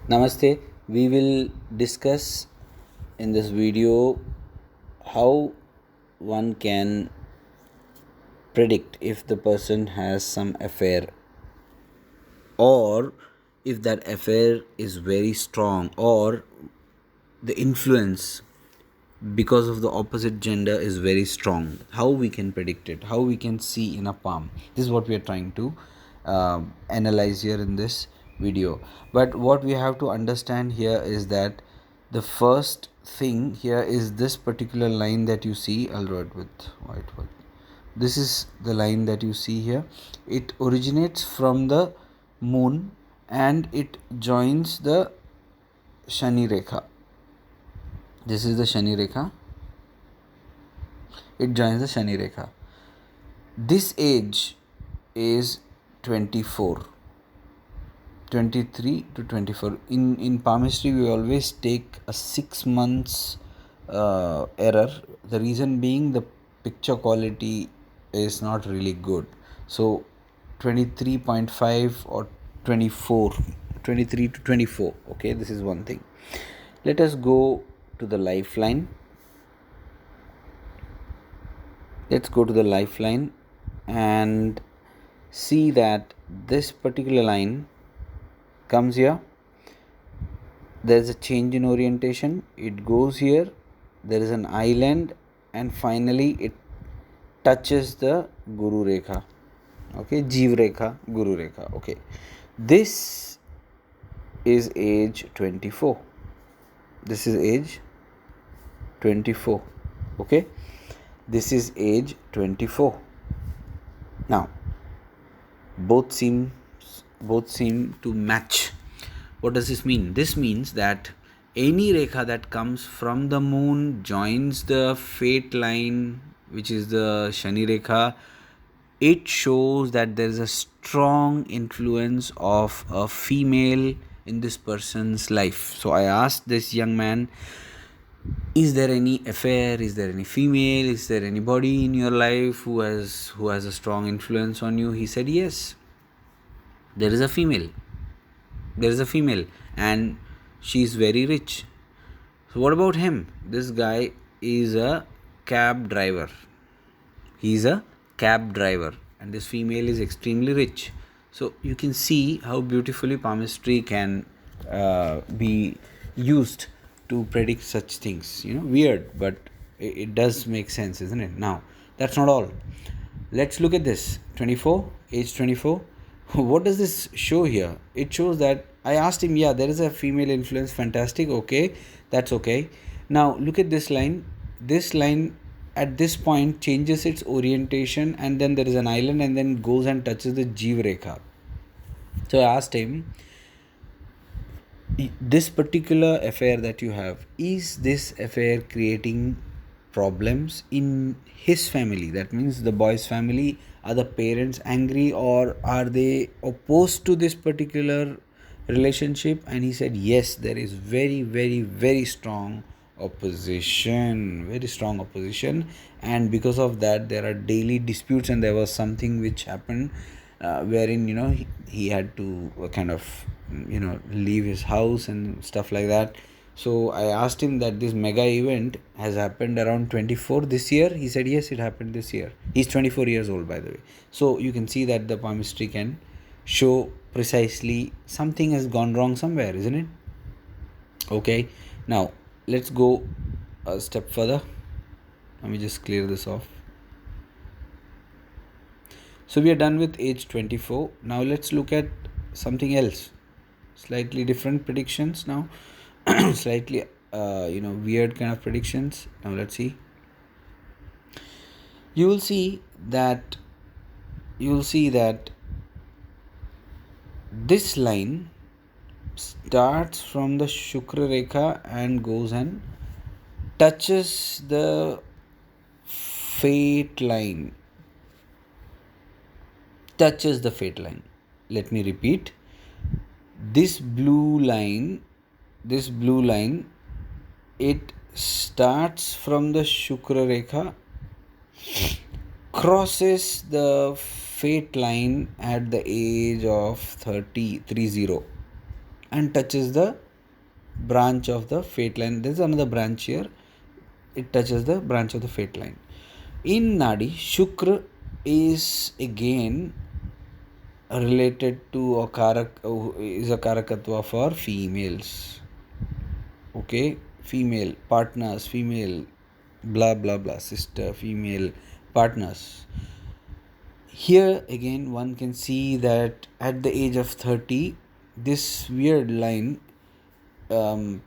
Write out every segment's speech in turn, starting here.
Namaste. We will discuss in this video how one can predict if the person has some affair, or if that affair is very strong, or the influence because of the opposite gender is very strong. How we can predict it, how we can see in a palm. This is what we are trying to analyze here in this video. But what we have to understand here is that the first thing here is this particular line that you see. I'll draw it with white one. This is the line that you see here. It originates from the moon and it joins the Shani Rekha. This is the Shani Rekha. It joins the Shani Rekha. This age is 24, 23 to 24. In palmistry, we always take a 6 months error. The reason being the picture quality is not really good. So 23.5 or 24, 23 to 24. Okay, this is one thing. Let us go to the lifeline. Let's go to the lifeline and see that this particular line comes here. There is a change in orientation. It goes here. There is an island, and finally it touches the Guru Rekha. Okay, Jeev Rekha, Guru Rekha. Okay, this is age 24. This is age 24. Okay, this is age 24. Now both seem to match. What does this mean? This means that any rekha that comes from the moon joins the fate line, which is the Shani Rekha. It shows that there is a strong influence of a female in this person's life. So I asked this young man, is there any affair, is there any female, is there anybody in your life who has a strong influence on you? He said yes, there is a female. And she is very rich. So what about him? This guy is a cab driver. He's a cab driver, and this female is extremely rich. So you can see how beautifully palmistry can be used to predict such things. Weird, but it does make sense, isn't it? Now, that's not all. Let's look at this. 24, age 24. What does this show here? It shows that I asked him, yeah, there is a female influence. Fantastic. Okay, that's okay. Now, look at this line. This line at this point changes its orientation, and then there is an island, and then goes and touches the Jeev Rekha. So I asked him, this particular affair that you have, is this affair creating problems in his family? That means the boy's family. Are the parents angry, or are they opposed to this particular relationship? And he said yes, there is very, very, very strong opposition, and because of that there are daily disputes. And there was something which happened wherein he had to kind of leave his house and stuff like that. So I asked him that this mega event has happened around 24 this year. He said yes, it happened this year. He's 24 years old, by the way. So you can see that the palmistry can show precisely something has gone wrong somewhere, isn't it? Okay, now let's go a step further. Let me just clear this off. So we are done with age 24. Now let's look at something else. Slightly different predictions now. Slightly weird kind of predictions. Now let's see. You will see that this line starts from the Shukra Rekha and goes and touches the fate line. Let me repeat. This blue line, it starts from the Shukra Rekha, crosses the fate line at the age of 30. and touches the branch of the fate line. There's another branch here. It touches the branch of the fate line. In Nadi, Shukra is again related to a is a karakatva for females. Okay, female partners, female blah blah blah, sister, female partners. Here again one can see that at the age of 30, this weird line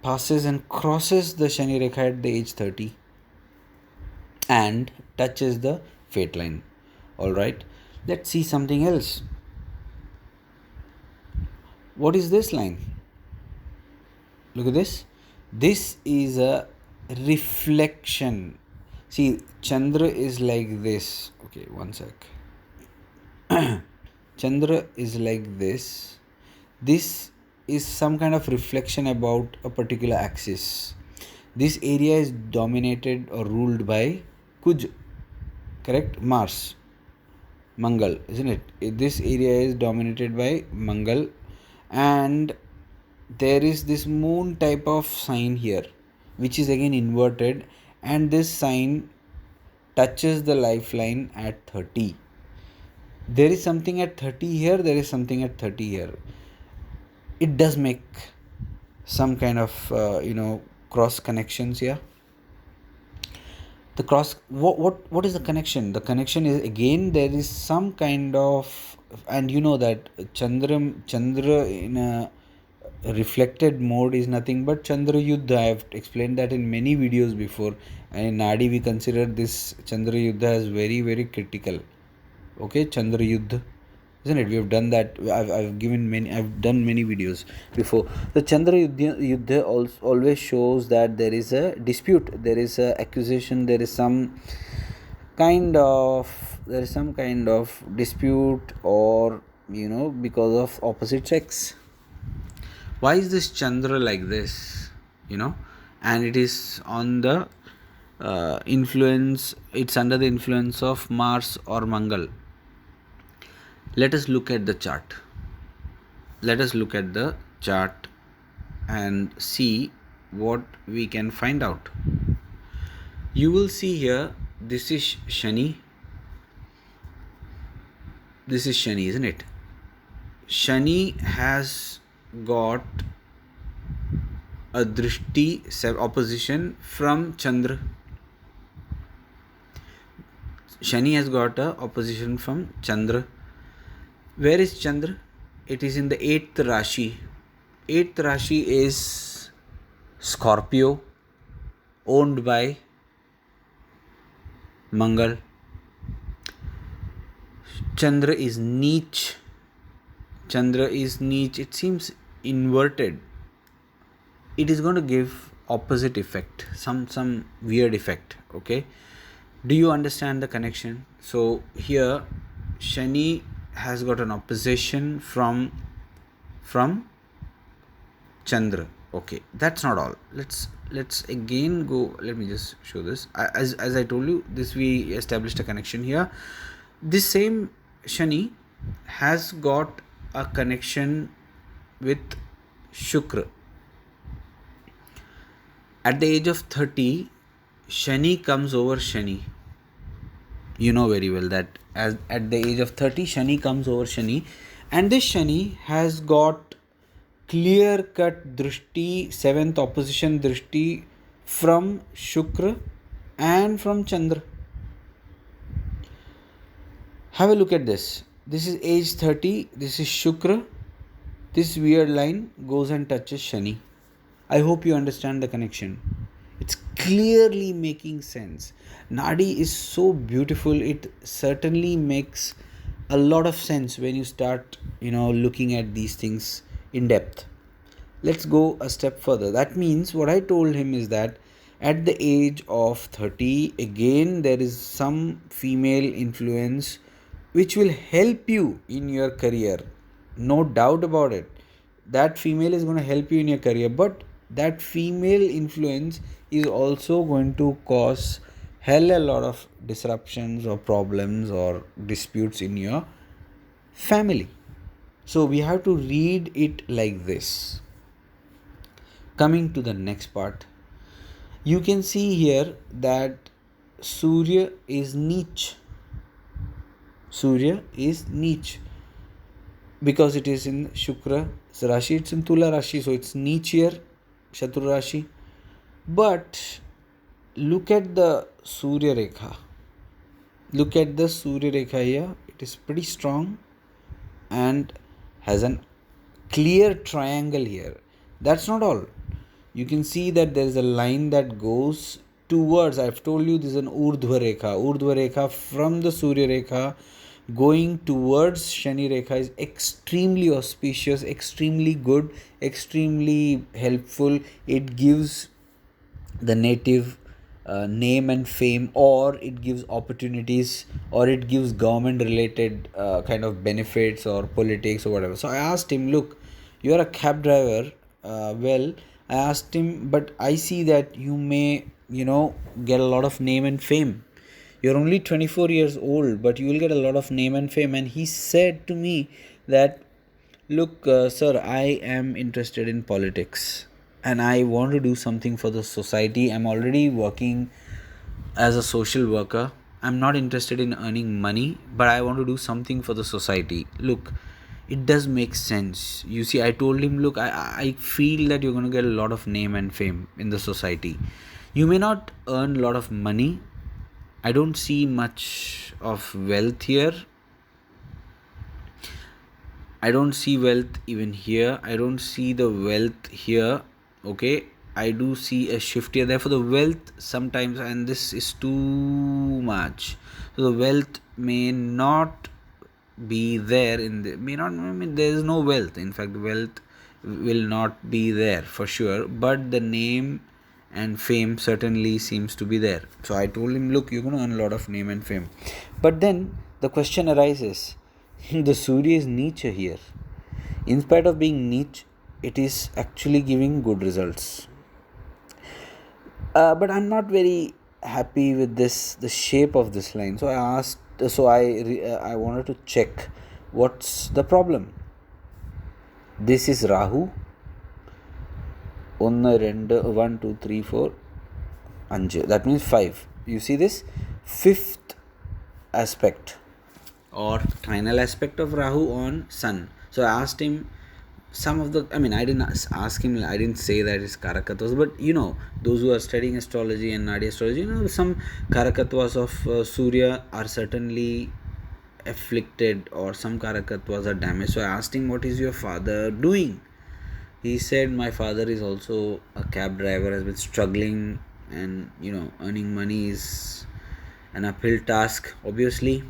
passes and crosses the Shani Rekha at the age 30 and touches the fate line. Alright, let's see something else. What is this line? Look at this. This is a reflection. See, Chandra is like this. Okay, one sec. Chandra is like this. This is some kind of reflection about a particular axis. This area is dominated or ruled by Kuj, correct? Mars, Mangal, isn't it? This area is dominated by Mangal, and there is this moon type of sign here, which is again inverted, and this sign touches the lifeline at 30. There is something at 30 here, there is something at 30 here. It does make some kind of cross connections here. The cross, what is the connection? The connection is again there is some kind of, and you know that Chandra in a reflected mode is nothing but Chandra Yuddha. I have explained that in many videos before, and in Nadi we consider this Chandra Yuddha as very very critical. Okay, Chandra Yuddha, isn't it? We have done that. I've done many videos before. The Chandra Yuddha always shows that there is a dispute, there is a accusation, there is some kind of dispute, or because of opposite sex. Why is this Chandra like this? And it is on the influence. It's under the influence of Mars or Mangal. Let us look at the chart. And see what we can find out. You will see here, this is Shani. This is Shani, isn't it? Shani has got a drishti opposition from Chandra. Shani has got a opposition from Chandra. Where is Chandra? It is in the 8th Rashi. 8th Rashi is Scorpio, owned by Mangal. Chandra is Neech. It seems inverted. It is going to give opposite effect, some weird effect. Okay, do you understand the connection? So here Shani has got an opposition from Chandra. Okay, that's not all. Let's again go. Let me just show this. As I told you, this we established a connection here. This same Shani has got a connection with Shukra. At the age of 30, Shani comes over Shani. You know very well that at the age of 30, Shani comes over Shani, and this Shani has got clear cut drishti, 7th opposition drishti from Shukra and from Chandra. Have a look at this. This is age 30, this is Shukra. This weird line goes and touches Shani. I hope you understand the connection. It's clearly making sense. Nadi is so beautiful. It certainly makes a lot of sense when you start, looking at these things in depth. Let's go a step further. That means what I told him is that at the age of 30, again, there is some female influence which will help you in your career. No doubt about it. That female is going to help you in your career, but that female influence is also going to cause hell a lot of disruptions or problems or disputes in your family. So we have to read it like this. Coming to the next part, you can see here that Surya is Neech. Surya is Neech because it is in Shukra Rashi, it's in Tula Rashi, so it's Neech here, Shatru Rashi. But look at the Surya Rekha. Look at the Surya Rekha here, it is pretty strong and has a clear triangle here. That's not all. You can see that there is a line that goes towards, I've told you this is an Urdhva Rekha. Urdhva Rekha from the Surya Rekha going towards Shani Rekha is extremely auspicious, extremely good, extremely helpful. It gives the native name and fame, or it gives opportunities, or it gives government related kind of benefits or politics or whatever. So I asked him, look, you are a cab driver, well, I asked him, but I see that you may get a lot of name and fame. You're only 24 years old, but you will get a lot of name and fame. And he said to me that, look, sir, I am interested in politics and I want to do something for the society. I'm already working as a social worker. I'm not interested in earning money, but I want to do something for the society. Look, it does make sense. You see, I told him, look, I feel that you're going to get a lot of name and fame in the society. You may not earn a lot of money. I don't see much of wealth here. I don't see wealth even here. I don't see the wealth here. Okay, I do see a shift here. Therefore, the wealth sometimes, and this is too much. So the wealth may not be there in the may not. I mean, there is no wealth. In fact, wealth will not be there for sure. But the name and fame certainly seems to be there. So I told him, look, you're going to earn a lot of name and fame. But then the question arises: the Surya is Nietzsche here. In spite of being Nietzsche, it is actually giving good results. But I'm not very happy with this, the shape of this line. So I wanted to check what's the problem. This is Rahu. 1, 2, 3, 4, 5. That means 5. You see this? Fifth aspect or trinal aspect of Rahu on Sun. So I asked him some of the, I didn't ask him, I didn't say that it's Karakatwas, but those who are studying astrology and Nadi astrology, some Karakatwas of Surya are certainly afflicted, or some Karakatwas are damaged. So I asked him, what is your father doing? He said, my father is also a cab driver, has been struggling, and earning money is an uphill task. Obviously,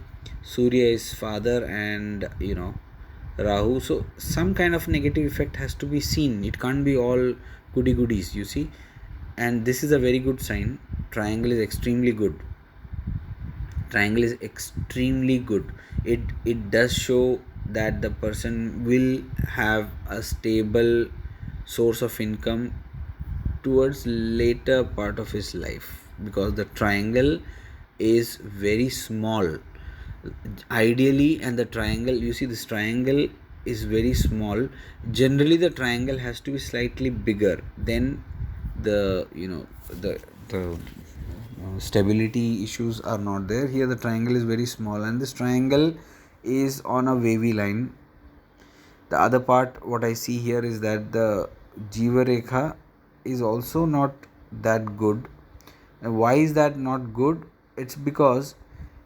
Surya is father and Rahu, so some kind of negative effect has to be seen. It can't be all goody goodies, you see. And this is a very good sign. Triangle is extremely good. It does show that the person will have a stable source of income towards later part of his life, because the triangle is very small ideally, and the triangle, you see, this triangle is very small. Generally the triangle has to be slightly bigger than the stability issues are not there. Here the triangle is very small, and this triangle is on a wavy line. The other part, what I see here is that the Jiva Rekha is also not that good. And why is that not good? It's because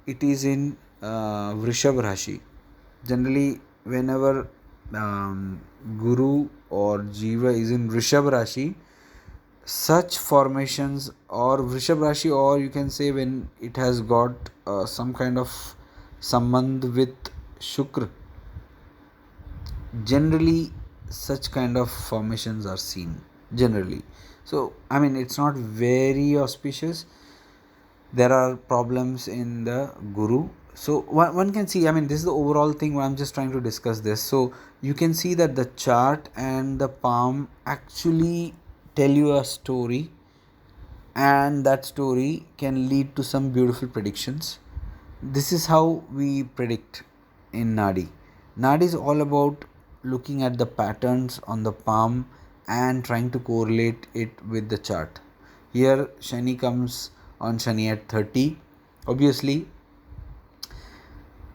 it is in Vrishab Rashi. Generally, whenever Guru or Jiva is in Vrishab Rashi, such formations, or Vrishab Rashi, or you can say when it has got some kind of sambandh with Shukra, generally such kind of formations are seen generally. So it's not very auspicious. There are problems in the Guru. So one can see, this is the overall thing where I'm just trying to discuss this. So you can see that the chart and the palm actually tell you a story, and that story can lead to some beautiful predictions. This is how we predict in Nadi. Nadi is all about looking at the patterns on the palm and trying to correlate it with the chart. Here Shani comes on Shani at 30. Obviously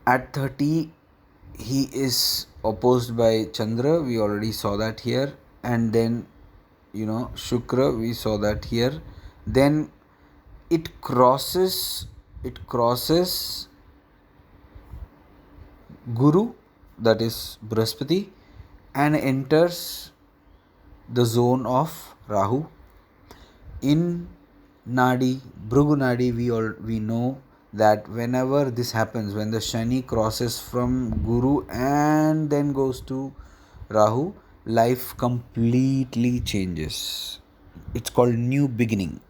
at 30 he is opposed by Chandra, we already saw that here, and then Shukra, we saw that here. Then it crosses Guru, that is Brihaspati, and enters the zone of Rahu. In Nadi, Bhrigu Nadi, we know that whenever this happens, when the Shani crosses from Guru and then goes to Rahu, life completely changes. It's called new beginning.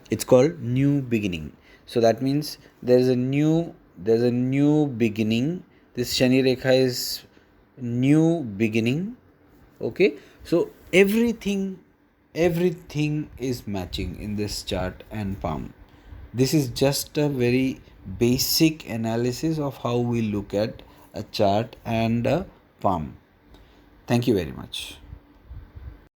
So that means there's a new beginning. This Shani Rekha is new beginning. Okay, so everything is matching in this chart and palm. This is just a very basic analysis of how we look at a chart and a palm. Thank you very much.